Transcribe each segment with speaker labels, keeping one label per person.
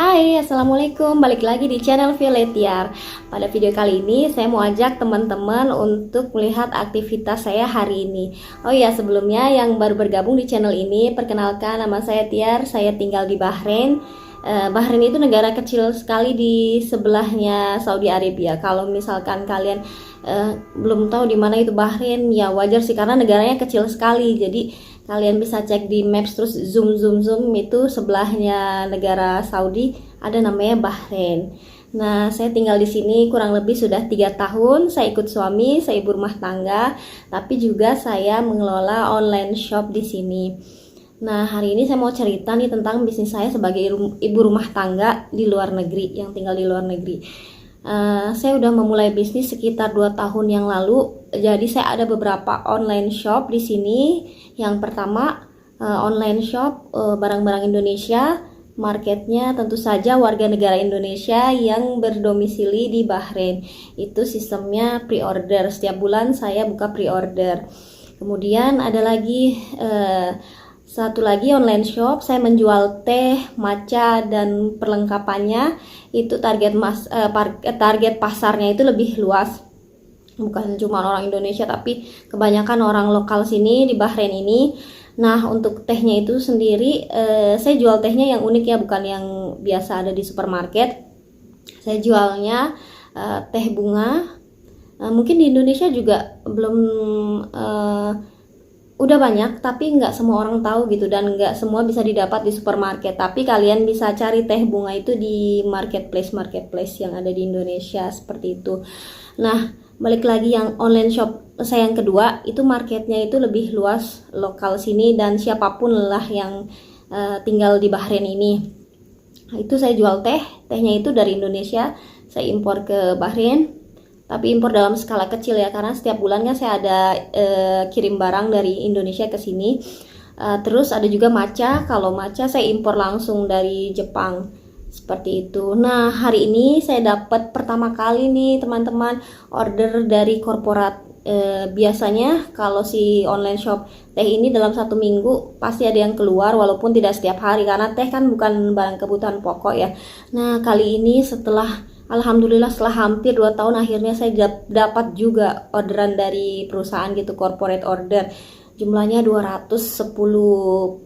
Speaker 1: Hai, Assalamualaikum. Balik lagi di channel Violetiar. Pada video kali ini saya mau ajak teman-teman untuk melihat aktivitas saya hari ini. Oh ya, sebelumnya yang baru bergabung di channel ini, perkenalkan nama saya Tiar. Saya tinggal di Bahrain. Bahrain itu negara kecil sekali di sebelahnya Saudi Arabia. Kalau misalkan kalian belum tahu di mana itu Bahrain, ya wajar sih karena negaranya kecil sekali. Jadi kalian bisa cek di maps terus zoom itu sebelahnya negara Saudi ada namanya Bahrain. Nah, saya tinggal di sini kurang lebih sudah 3 tahun. Saya ikut suami, saya ibu rumah tangga, tapi juga saya mengelola online shop di sini. Nah, hari ini saya mau cerita nih tentang bisnis saya sebagai ibu rumah tangga di luar negeri, yang tinggal di luar negeri. Saya udah memulai bisnis sekitar 2 tahun yang lalu. Jadi saya ada beberapa online shop di sini. Yang pertama online shop barang-barang Indonesia. Marketnya tentu saja warga negara Indonesia yang berdomisili di Bahrain. Itu sistemnya pre-order. Setiap bulan saya buka pre-order. Kemudian ada lagi satu lagi online shop, saya menjual teh, matcha dan perlengkapannya. Itu target pasarnya itu lebih luas. Bukan cuma orang Indonesia tapi kebanyakan orang lokal sini di Bahrain ini. Nah, untuk tehnya itu sendiri saya jual tehnya yang unik ya, bukan yang biasa ada di supermarket. Saya jualnya teh bunga. Mungkin di Indonesia juga belum udah banyak, tapi nggak semua orang tahu gitu, dan nggak semua bisa didapat di supermarket. Tapi kalian bisa cari teh bunga itu di marketplace yang ada di Indonesia seperti itu. Nah, balik lagi yang online shop saya yang kedua, itu marketnya itu lebih luas, lokal sini, dan siapapun lah yang tinggal di Bahrain ini. Nah, itu saya jual tehnya itu dari Indonesia, saya impor ke Bahrain. Tapi impor dalam skala kecil ya, karena setiap bulannya saya ada kirim barang dari Indonesia ke sini. Terus ada juga matcha. Kalau matcha saya impor langsung dari Jepang seperti itu. Nah, hari ini saya dapat pertama kali nih teman-teman order dari korporat. Biasanya kalau si online shop teh ini dalam 1 minggu pasti ada yang keluar, walaupun tidak setiap hari karena teh kan bukan barang kebutuhan pokok ya. Nah, kali ini Alhamdulillah setelah hampir 2 tahun akhirnya saya dapat juga orderan dari perusahaan gitu, corporate order. Jumlahnya 210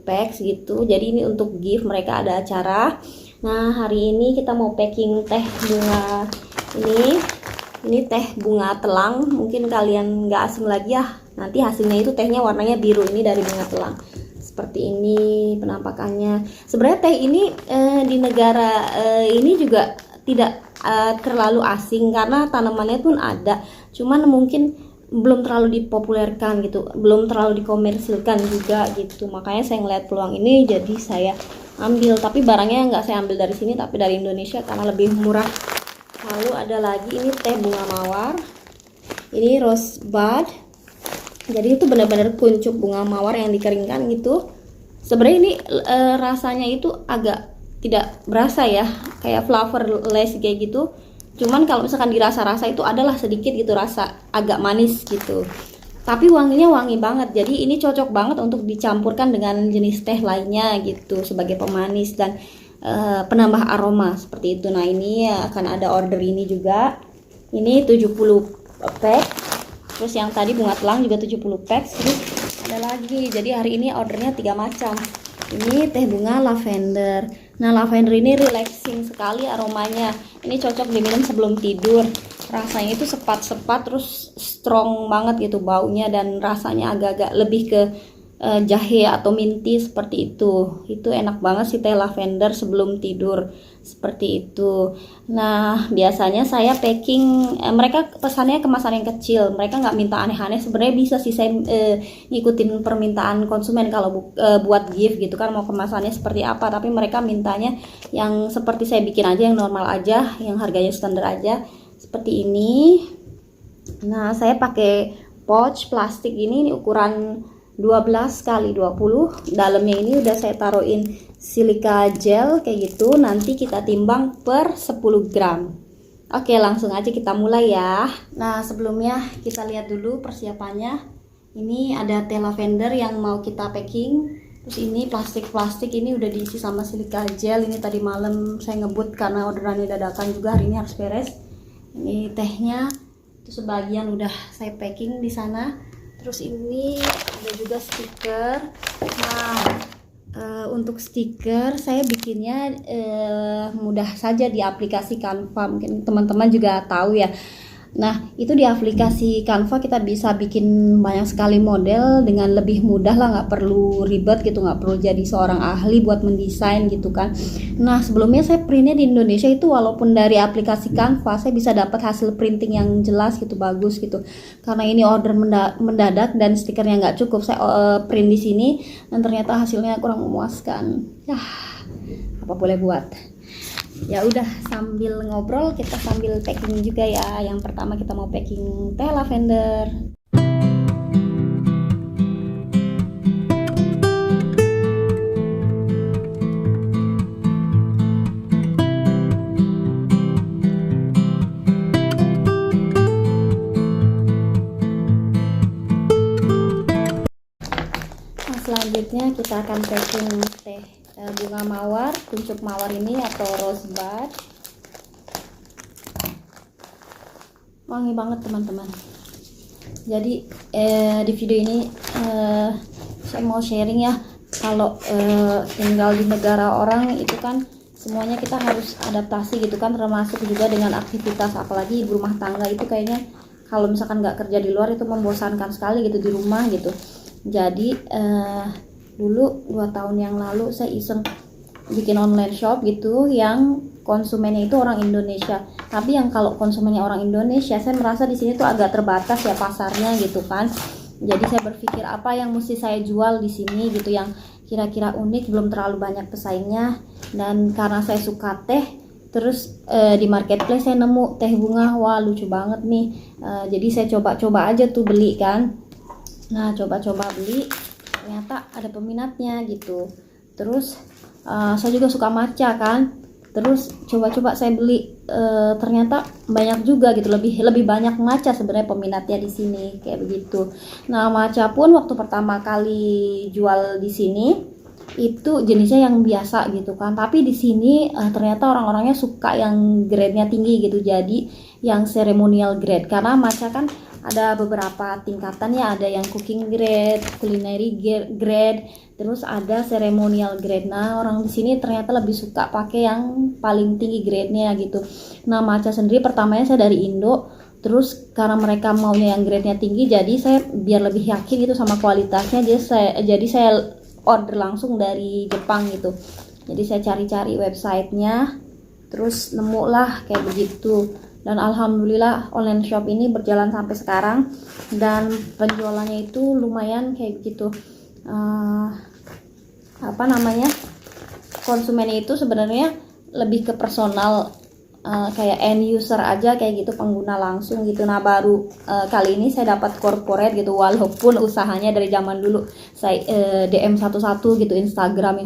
Speaker 1: packs gitu. Jadi ini untuk gift, mereka ada acara. Nah, hari ini kita mau packing teh bunga ini. Ini teh bunga telang. Mungkin kalian nggak asing lagi ya. Nanti hasilnya itu tehnya warnanya biru, ini dari bunga telang. Seperti ini penampakannya. Sebenarnya teh ini di negara ini juga tidak terlalu asing karena tanamannya pun ada, cuman mungkin belum terlalu dipopulerkan gitu, belum terlalu dikomersilkan juga gitu. Makanya saya ngeliat peluang ini, jadi saya ambil. Tapi barangnya nggak saya ambil dari sini tapi dari Indonesia karena lebih murah. Lalu ada lagi ini teh bunga mawar, ini rosebud. Jadi itu benar-benar kuncup bunga mawar yang dikeringkan gitu. Sebenarnya ini rasanya itu agak tidak berasa ya, kayak flavorless kayak gitu. Cuman kalau misalkan dirasa-rasa itu adalah sedikit gitu, rasa agak manis gitu. Tapi wanginya wangi banget. Jadi ini cocok banget untuk dicampurkan dengan jenis teh lainnya gitu sebagai pemanis dan penambah aroma seperti itu. Nah, ini akan ada order ini juga. Ini 70 pack. Terus yang tadi bunga telang juga 70 pack. Terus ada lagi. Jadi hari ini ordernya 3 macam. Ini teh bunga lavender. Nah, lavender ini relaxing sekali aromanya. Ini cocok diminum sebelum tidur. Rasanya itu sepat-sepat terus strong banget gitu baunya, dan rasanya agak-agak lebih ke jahe atau minty seperti itu. Itu enak banget sih teh lavender sebelum tidur seperti itu. Nah, biasanya saya packing, mereka pesannya kemasan yang kecil, mereka nggak minta aneh-aneh. Sebenarnya bisa sih saya ngikutin permintaan konsumen kalau buat gift gitu kan, mau kemasannya seperti apa, tapi mereka mintanya yang seperti saya bikin aja, yang normal aja, yang harganya standar aja seperti ini. Nah, saya pakai pouch plastik ini ukuran 12 kali 20. Dalamnya ini udah saya taruhin silika gel kayak gitu. Nanti kita timbang per 10 gram. Oke, langsung aja kita mulai ya. Nah, sebelumnya kita lihat dulu persiapannya. Ini ada teh lavender yang mau kita packing. Terus ini plastik ini udah diisi sama silika gel. Ini tadi malam saya ngebut karena orderannya dadakan juga, hari ini harus beres. Ini tehnya itu sebagian udah saya packing di sana. Terus ini ada juga stiker. Nah, untuk stiker saya bikinnya mudah saja di aplikasi Canva. Mungkin teman-teman juga tahu ya. Nah, itu di aplikasi Canva kita bisa bikin banyak sekali model dengan lebih mudah lah, nggak perlu ribet gitu, nggak perlu jadi seorang ahli buat mendesain gitu kan. Nah, sebelumnya saya printnya di Indonesia itu walaupun dari aplikasi Canva saya bisa dapat hasil printing yang jelas gitu, bagus gitu. Karena ini order mendadak dan stikernya nggak cukup, saya print di sini dan ternyata hasilnya kurang memuaskan. Ya, apa boleh buat. Ya udah, sambil ngobrol kita sambil packing juga ya. Yang pertama kita mau packing teh lavender. Nah, selanjutnya kita akan packing teh bunga mawar, kuncup mawar ini atau rosebud. Wangi banget teman-teman. Jadi di video ini saya mau sharing ya, kalau tinggal di negara orang itu kan semuanya kita harus adaptasi gitu kan, termasuk juga dengan aktivitas, apalagi ibu rumah tangga itu kayaknya kalau misalkan nggak kerja di luar itu membosankan sekali gitu di rumah gitu. Jadi dulu 2 tahun yang lalu saya iseng bikin online shop gitu yang konsumennya itu orang Indonesia. Tapi yang kalau konsumennya orang Indonesia, saya merasa di sini tuh agak terbatas ya pasarnya gitu kan. Jadi saya berpikir apa yang mesti saya jual di sini gitu yang kira-kira unik, belum terlalu banyak pesaingnya. Dan karena saya suka teh, terus di marketplace saya nemu teh bunga, wah lucu banget nih. Jadi saya coba-coba aja tuh beli kan. Nah, coba-coba beli, ternyata ada peminatnya gitu. Terus saya juga suka matcha kan, terus coba-coba saya beli, ternyata banyak juga gitu, lebih banyak matcha sebenarnya peminatnya di sini kayak begitu. Nah, matcha pun waktu pertama kali jual di sini itu jenisnya yang biasa gitu kan, tapi di sini ternyata orang-orangnya suka yang grade-nya tinggi gitu, jadi yang ceremonial grade. Karena matcha kan ada beberapa tingkatan ya, ada yang cooking grade, culinary grade, terus ada ceremonial grade. Nah, orang di sini ternyata lebih suka pakai yang paling tinggi grade-nya gitu. Nah, matcha sendiri pertamanya saya dari Indo, terus karena mereka maunya yang grade-nya tinggi, jadi saya biar lebih yakin gitu sama kualitasnya, jadi saya order langsung dari Jepang gitu. Jadi saya cari-cari websitenya, terus nemu lah kayak begitu. Dan alhamdulillah online shop ini berjalan sampai sekarang dan penjualannya itu lumayan kayak gitu. Konsumennya itu sebenarnya lebih ke personal, kayak end user aja kayak gitu, pengguna langsung gitu. Nah, baru kali ini saya dapat corporate gitu, walaupun usahanya dari zaman dulu saya DM satu-satu gitu, Instagram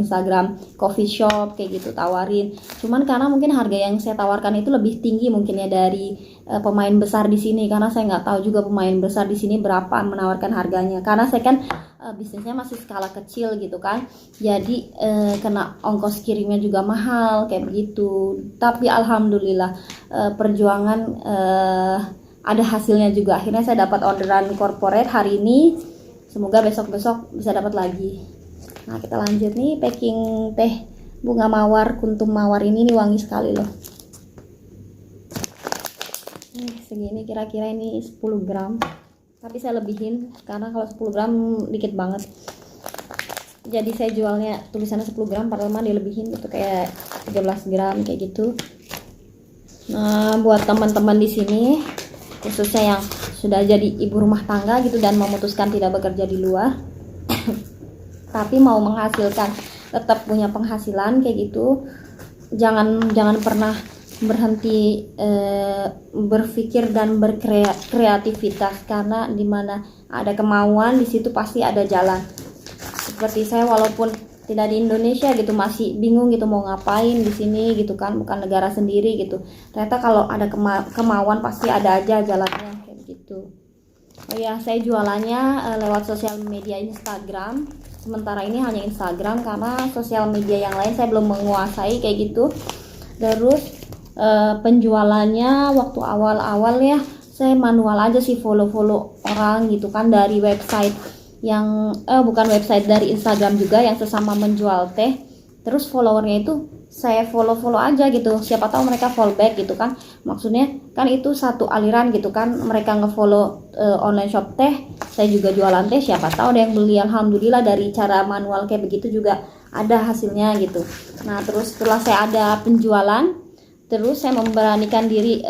Speaker 1: coffee shop kayak gitu tawarin. Cuman karena mungkin harga yang saya tawarkan itu lebih tinggi mungkin ya dari pemain besar di sini, karena saya nggak tahu juga pemain besar di sini berapa menawarkan harganya, karena saya kan bisnisnya masih skala kecil gitu kan, jadi kena ongkos kirimnya juga mahal kayak begitu. Tapi alhamdulillah perjuangan ada hasilnya juga, akhirnya saya dapat orderan corporate hari ini, semoga besok-besok bisa dapat lagi. Nah, kita lanjut nih packing teh bunga mawar, kuntum mawar ini nih wangi sekali loh. Segini kira-kira ini 10 gram, tapi saya lebihin karena kalau 10 gram dikit banget, jadi saya jualnya tulisannya 10 gram padahal mah dilebihin itu kayak 13 gram kayak gitu. Nah, buat teman-teman di sini khususnya yang sudah jadi ibu rumah tangga gitu dan memutuskan tidak bekerja di luar tapi mau menghasilkan, tetap punya penghasilan kayak gitu, jangan pernah berhenti berpikir dan berkreativitas, karena dimana ada kemauan di situ pasti ada jalan. Seperti saya walaupun tidak di Indonesia gitu masih bingung gitu mau ngapain di sini gitu kan, bukan negara sendiri gitu, ternyata kalau ada kemauan pasti ada aja jalannya kayak gitu. Oh ya, saya jualannya lewat sosial media Instagram sementara ini hanya Instagram karena sosial media yang lain saya belum menguasai kayak gitu. Terus penjualannya waktu awal-awal ya saya manual aja sih, follow orang gitu kan dari website yang bukan website, dari Instagram juga yang sesama menjual teh. Terus followernya itu saya follow aja gitu, siapa tahu mereka follow back gitu kan, maksudnya kan itu satu aliran gitu kan, mereka ngefollow online shop teh, saya juga jualan teh, siapa tahu ada yang beli. Alhamdulillah dari cara manual kayak begitu juga ada hasilnya gitu. Nah terus setelah saya ada penjualan, terus saya memberanikan diri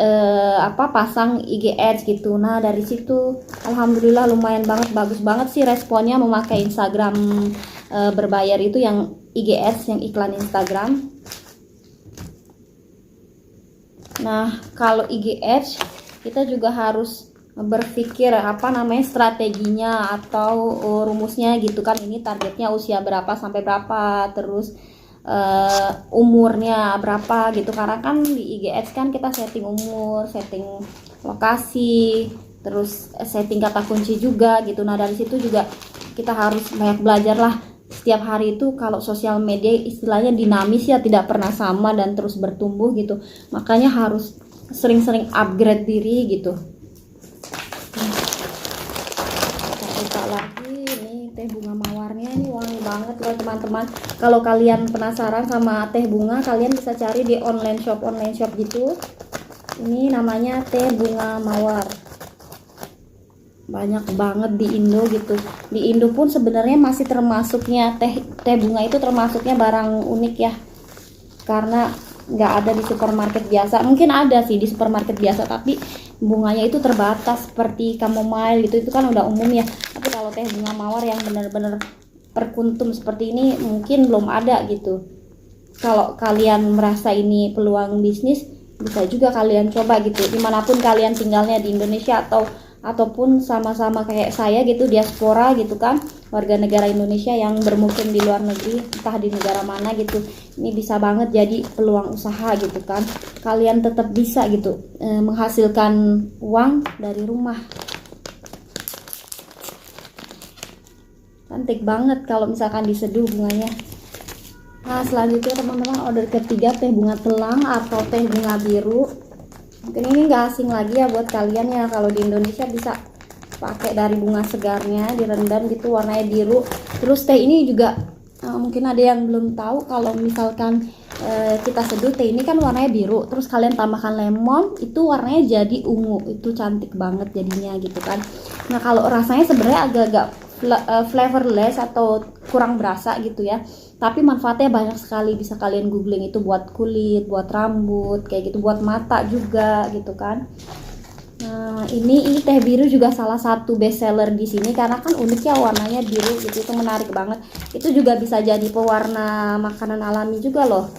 Speaker 1: pasang IG Ads gitu. Nah dari situ alhamdulillah lumayan banget, bagus banget sih responnya memakai Instagram berbayar itu, yang IG Ads, yang iklan Instagram. Nah kalau IG Ads kita juga harus berpikir strateginya atau rumusnya gitu kan, ini targetnya usia berapa sampai berapa, terus umurnya berapa gitu, karena kan di IG Ads kan kita setting umur, setting lokasi, terus setting kata kunci juga gitu. Nah dari situ juga kita harus banyak belajar lah. Setiap hari itu kalau sosial media istilahnya dinamis ya, tidak pernah sama dan terus bertumbuh gitu, makanya harus sering-sering upgrade diri gitu. Kita buka lagi, ini teh bunga mawarnya, ini wangi banget loh teman-teman. Kalau kalian penasaran sama teh bunga, kalian bisa cari di online shop gitu. Ini namanya teh bunga mawar, banyak banget di Indo gitu. Di Indo pun sebenarnya masih termasuknya teh bunga itu termasuknya barang unik ya, karena nggak ada di supermarket biasa. Mungkin ada sih di supermarket biasa, tapi bunganya itu terbatas, seperti chamomile gitu, itu kan udah umum ya. Tapi kalau teh bunga mawar yang bener-bener perkuntum seperti ini mungkin belum ada gitu. Kalau kalian merasa ini peluang bisnis, bisa juga kalian coba gitu, dimanapun kalian tinggalnya, di Indonesia ataupun sama-sama kayak saya gitu, diaspora gitu kan, warga negara Indonesia yang bermukim di luar negeri, entah di negara mana gitu. Ini bisa banget jadi peluang usaha gitu kan, kalian tetap bisa gitu menghasilkan uang dari rumah. Cantik banget kalau misalkan diseduh bunganya. Nah selanjutnya teman-teman, order ketiga teh bunga telang atau teh bunga biru. Mungkin ini nggak asing lagi ya buat kalian ya, kalau di Indonesia bisa pakai dari bunga segarnya direndam gitu warnanya biru. Terus teh ini juga mungkin ada yang belum tahu, kalau misalkan kita seduh teh ini kan warnanya biru, terus kalian tambahkan lemon, itu warnanya jadi ungu, itu cantik banget jadinya gitu kan. Nah kalau rasanya sebenarnya agak-agak flavorless atau kurang berasa gitu ya, tapi manfaatnya banyak sekali. Bisa kalian googling, itu buat kulit, buat rambut kayak gitu, buat mata juga gitu kan. Nah ini teh biru juga salah satu best seller di sini, karena kan unik ya warnanya biru gitu, itu menarik banget. Itu juga bisa jadi pewarna makanan alami juga loh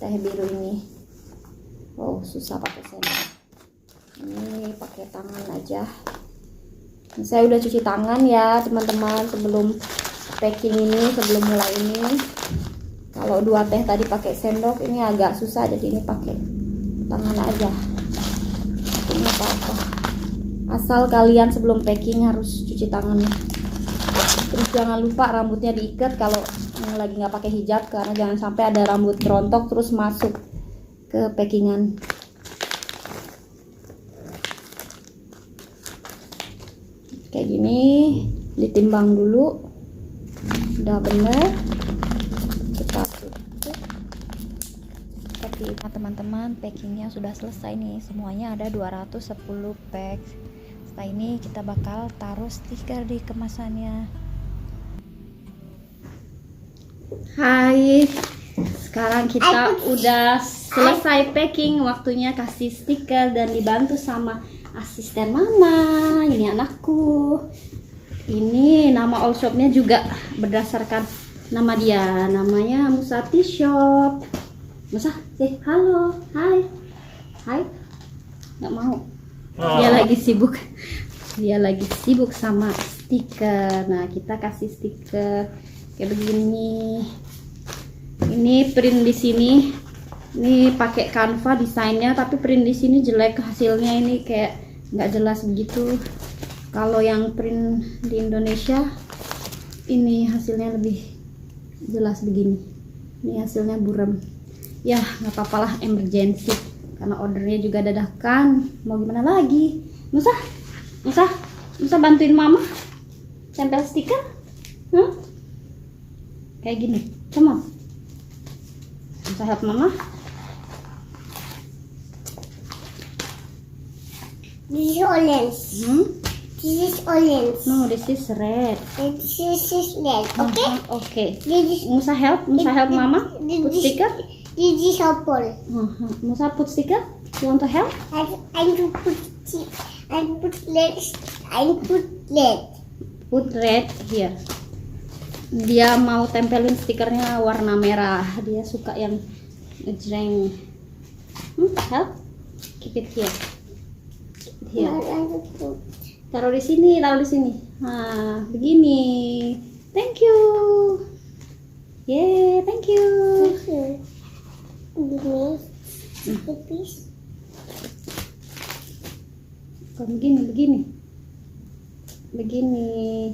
Speaker 1: teh biru ini. Oh susah pakai sendok, ini pakai tangan aja. Saya udah cuci tangan ya teman-teman sebelum packing ini, sebelum mulai ini. Kalau dua teh tadi pakai sendok, ini agak susah, jadi ini pakai tangan aja. Ini apa-apa, asal kalian sebelum packing harus cuci tangan. Terus jangan lupa rambutnya diikat kalau lagi nggak pakai hijab, karena jangan sampai ada rambut rontok terus masuk ke packingan. Kayak gini, ditimbang dulu, udah bener, kita tutup. Seperti itu teman-teman, packingnya sudah selesai nih, semuanya ada 210 pack. Setelah ini kita bakal taruh stiker di kemasannya. Hai, sekarang kita udah selesai packing, waktunya kasih stiker dan dibantu sama asisten mama. Ini anakku, ini nama all shopnya juga berdasarkan nama dia, namanya Musati Shop. Musa, say halo, hai, nggak mau, dia lagi sibuk sama stiker. Nah kita kasih stiker kayak begini. Ini print di sini, ini pakai Canva desainnya, tapi print di sini jelek hasilnya, ini kayak nggak jelas begitu. Kalau yang print di Indonesia ini hasilnya lebih jelas begini. Ini hasilnya buram. Ya nggak apa-apa lah, emergency karena ordernya juga dadakan. Mau gimana lagi? Musa bantuin mama tempel stiker. Kayak gini, come on. Musa help mama.
Speaker 2: This is orange. This is orange.
Speaker 1: No, this is red.
Speaker 2: And this is red. Okay?
Speaker 1: Okay.
Speaker 2: This is
Speaker 1: Musa help mama put sticker.
Speaker 2: This is purple.
Speaker 1: Musa put sticker. You want to help?
Speaker 2: I put red.
Speaker 1: Put red here. Dia mau tempelin stikernya warna merah. Dia suka yang ngejreng. Help? Keep it here. Here. Taruh di sini. Nah, begini. Thank you. Yeah, thank you. Begini.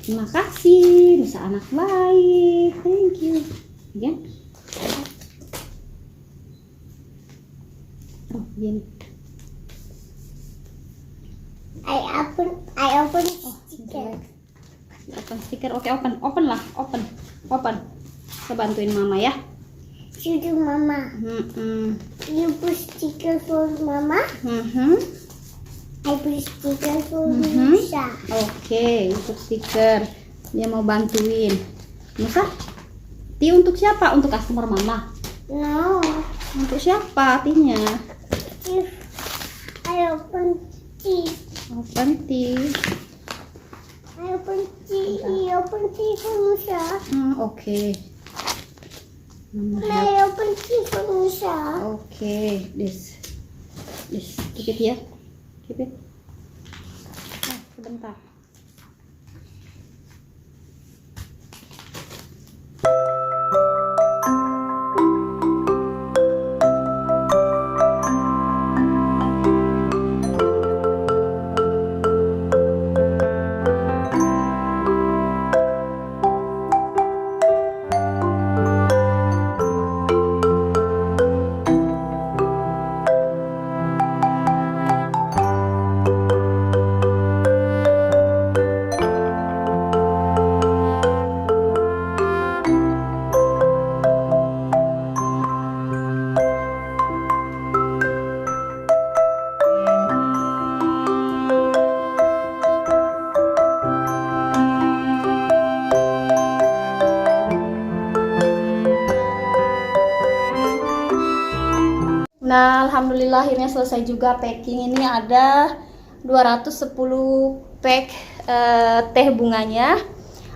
Speaker 1: Terima kasih, bisa anak baik. Thank you. Again. Oh, begini.
Speaker 2: I open sticker.
Speaker 1: Open stiker. Oke, open lah. Saya bantuin mama ya.
Speaker 2: Sudah mama. You put sticker for mama. I put sticker for Musa.
Speaker 1: Oke, untuk stiker. Dia mau bantuin. Musa? Ti untuk siapa? Untuk customer mama?
Speaker 2: No.
Speaker 1: Untuk siapa tinya?
Speaker 2: I open tea.
Speaker 1: Open tea.
Speaker 2: I open tea for Musa.
Speaker 1: Oke.
Speaker 2: I open tea for Musa.
Speaker 1: Oke, this. Keep it ya. Keep it. Sebentar. Nah, alhamdulillah akhirnya selesai juga packing. Ini ada 210 pack teh bunganya.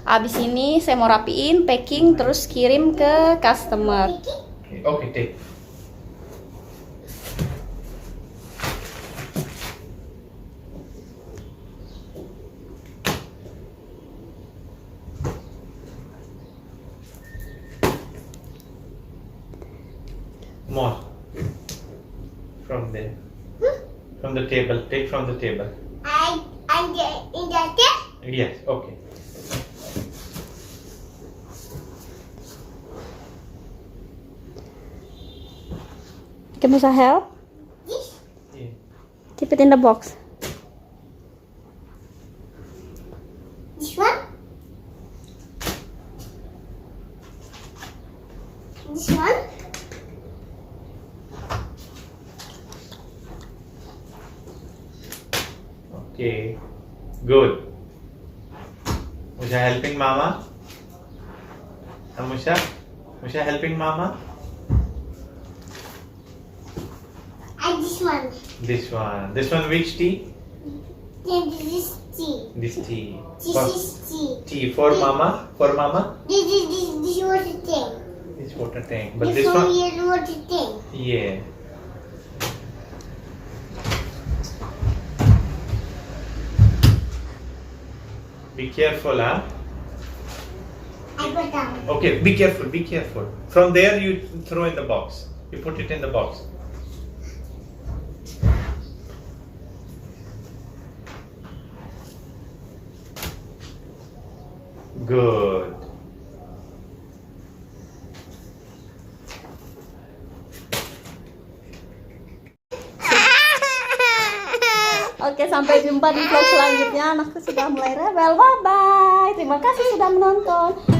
Speaker 1: Abis ini saya mau rapiin, packing, terus kirim ke customer.
Speaker 3: Okay, take. More. From there. From the table. Take from the table.
Speaker 2: I'm in the table.
Speaker 3: Yes, okay.
Speaker 1: Can Musa help?
Speaker 2: This.
Speaker 3: Yeah.
Speaker 1: Keep it in the box.
Speaker 2: This one. This one.
Speaker 3: Okay. Good. Musha helping mama? Musha? Musha helping mama?
Speaker 2: And this one.
Speaker 3: This one. This one which tea?
Speaker 2: Then this is tea.
Speaker 3: This tea.
Speaker 2: This is tea.
Speaker 3: Tea for mama? For mama?
Speaker 2: This water tank.
Speaker 3: This water tank. But
Speaker 2: This
Speaker 3: this one?
Speaker 2: is water tank.
Speaker 3: Yeah. Be careful, huh?
Speaker 2: I put down.
Speaker 3: Okay, be careful, be careful. From there you throw in the box. You put it in the box. Good.
Speaker 1: Oke, sampai jumpa di vlog selanjutnya. Anakku sudah mulai rebel. Bye bye. Terima kasih sudah menonton.